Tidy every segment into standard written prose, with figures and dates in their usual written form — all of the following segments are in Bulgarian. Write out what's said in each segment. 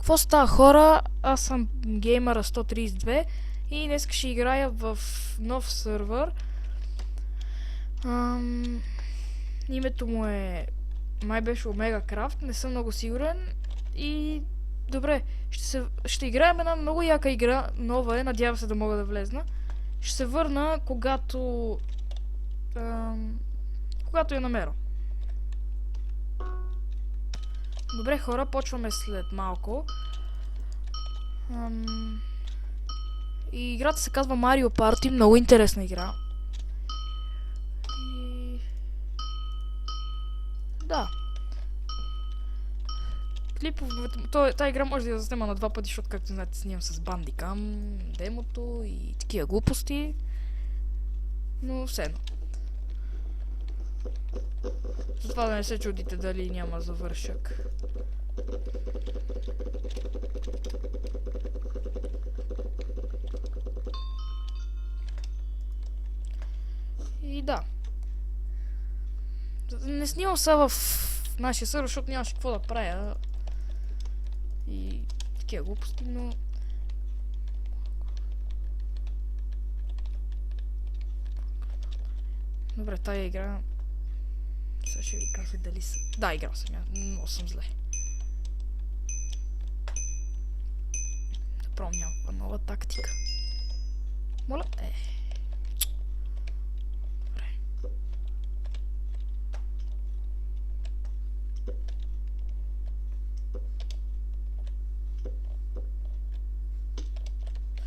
Какво става, хора? Аз съм Геймера 132 и днес ще играя в нов сървър. Името му е... май беше Омега Крафт, не съм много сигурен. И... добре, ще играем една много яка игра, нова е, надявам се да мога да влезна. Ще се върна, когато я намеря. Добре, хора, почваме след малко. И играта се казва Mario Party, много интересна игра. И... да. Тая игра може да я заснема на два пъти, защото, както знаете, снимам с Bandicam, демото и такива глупости. Но все едно. Затова да не се чудите дали няма завършък. И да. Не снимам сега в нашия сървър, защото нямаше какво да правя. И такива глупости, но... добре, тая игра... сега ще ви кажа дали са... да, играл съм я, но съм зле. Да пробвам някаква нова тактика. Моля? Добре.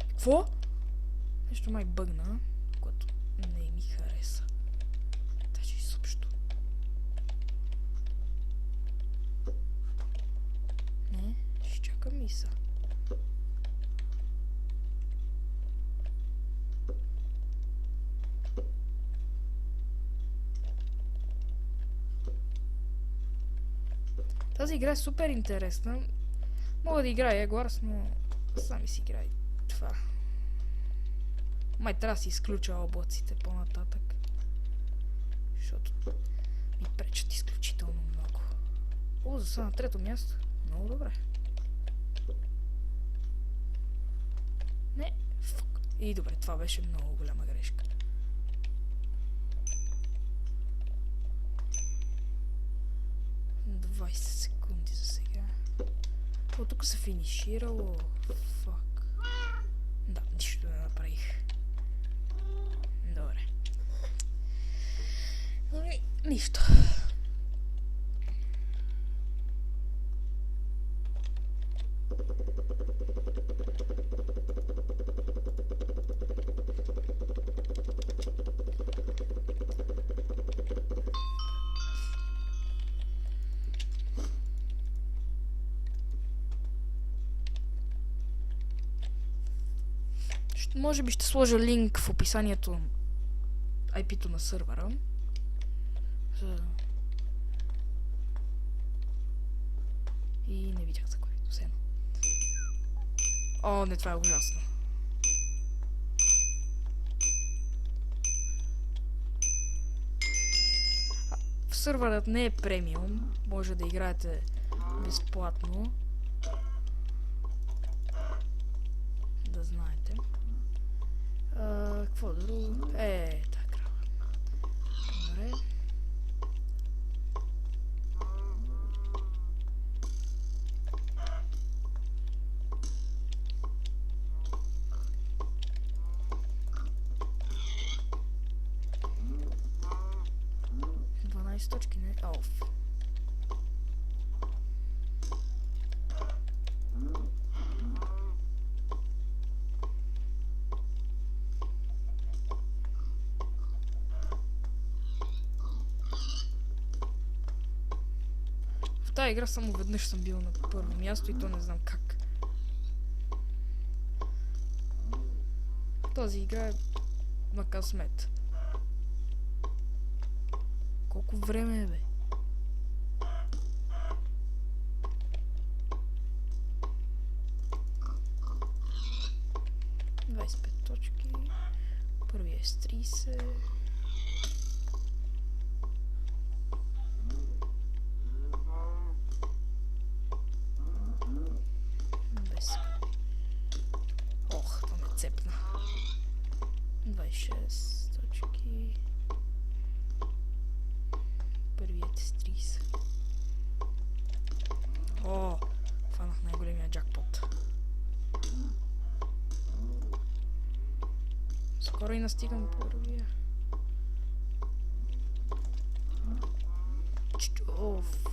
Какво? Нещо май бъгна, което не ми хареса. Даже изобщо. Не, ще чакам миса. Тази игра е супер интересна. Мога да играя Егорс, но сами си играй това. Май трябва да си изключа облаците по-нататък. Защото ми пречат изключително много. О, за сега на трето място. Много добре. Не, фак. И добре, това беше много голяма грешка. Секунди за сега. О, тук се финиширало. Фак. Да, нищо не направих. Добре. Нищо. Може би ще сложа линк в описанието, IP-то на сървъра. И не видях за кой. Все едно. О, не, това е ужасно. Сървърът не е премиум. Може да играете безплатно. Да знаете. Какво друго? Така. Добре. Точки не е оф. В тази игра само веднъж съм бил на първо място и то не знам как. Тази игра е на късмет. Колко време е, бе? Точки. Първият е с 30. Ох, това ме цепна. 26 точки. Първият е с 30. О, фанах най-големия джакпот. Скоро и настигам първия. Оф.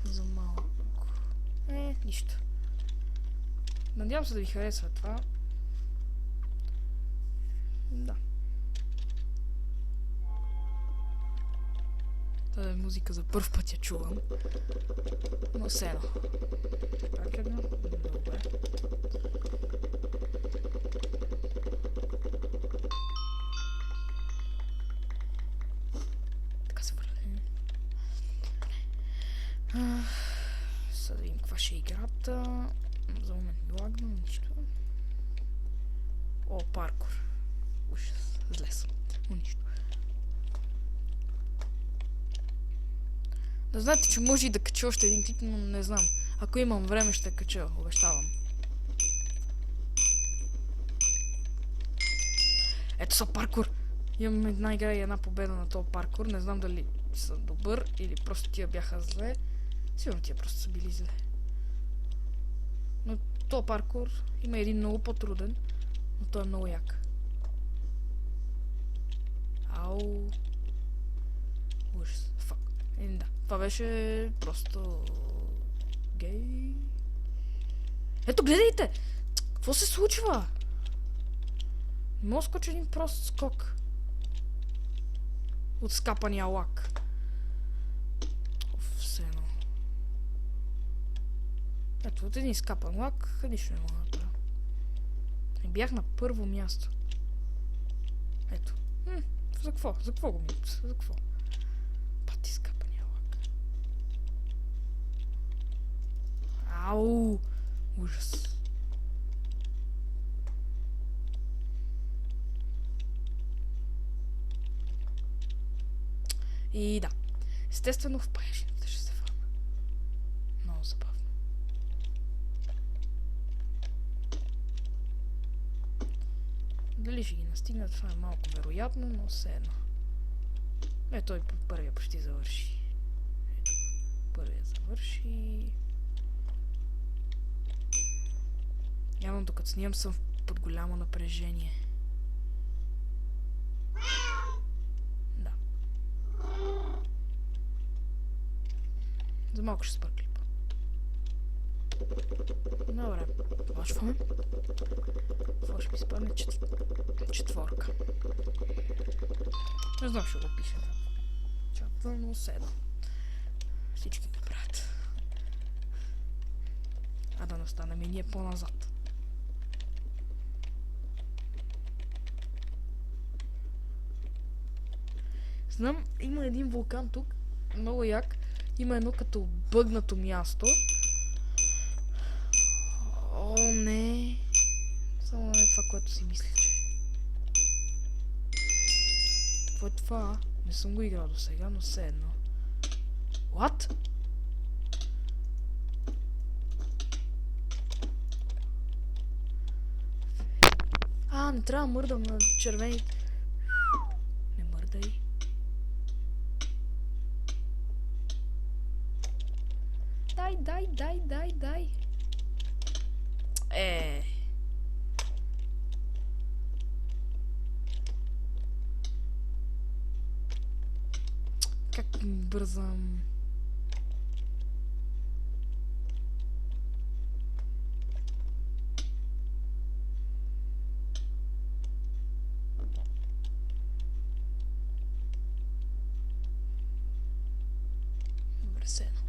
За малко. Нищо. Надявам се да ви харесва това. Да. Тази музика за първ път я чувам. Но все едно. Пак едно. Добре. Така се върля. Сега да видим каква ще е играта. За момент ми лагна, нищо. О, паркур. Ужас. Зле съм. Но нищо. Да знаете, че може и да кача още един клип, но не знам. Ако имам време, ще кача. Обещавам. Ето са паркур. Имам една игра и една победа на този паркур. Не знам дали съм добър или просто тия бяха зле. Сигурно тия просто са били зле. Но този паркур има един много по-труден, но той е много як. Ау. Ужас. Фак. Да. Това беше просто... гей. Ето, гледайте! Какво се случва? Не мога да скоча един прост скок. От скапания лак. Все едно. Ето, от един скапан лак, нищо не мога да правя. Бях на първо място. Ето. За какво? За какво го минут? За какво? Пати скапания лак. Ау! Ужас. И да. Естествено в паешните ще се фана. Много забавно. Дали ще ги настигнат, това е малко вероятно, но все едно. Той първия почти завърши. Ето, първия завърши. Явно докато снимам съм под голямо напрежение. Да. За малко ще спра клипа. Добре, почваме. Това ще ми спадне четворка. Не знам, ще го пиша. Чата, но седа. Всички го правят. А да настанем и ние по-назад. Знам, има един вулкан тук, много як. Има едно като бъгнато място. О, не. Само не е това, което си мисля, че. Какво е това? Не съм го играл до сега, но все едно. What? Не трябва да мърдам на червените. Не мърдай. Дай. Как бързам. Добре, седно.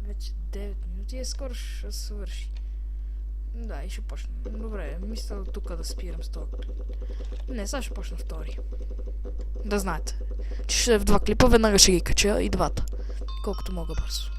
Вече 9 минути и скоро ще свърши. Да, и ще почна. Добре, мисля тук да спирам с този клип. Не, сега ще почна втори. Да знаете, че ще е в два клипа, веднага ще ги кача и двата. Колкото мога бързо.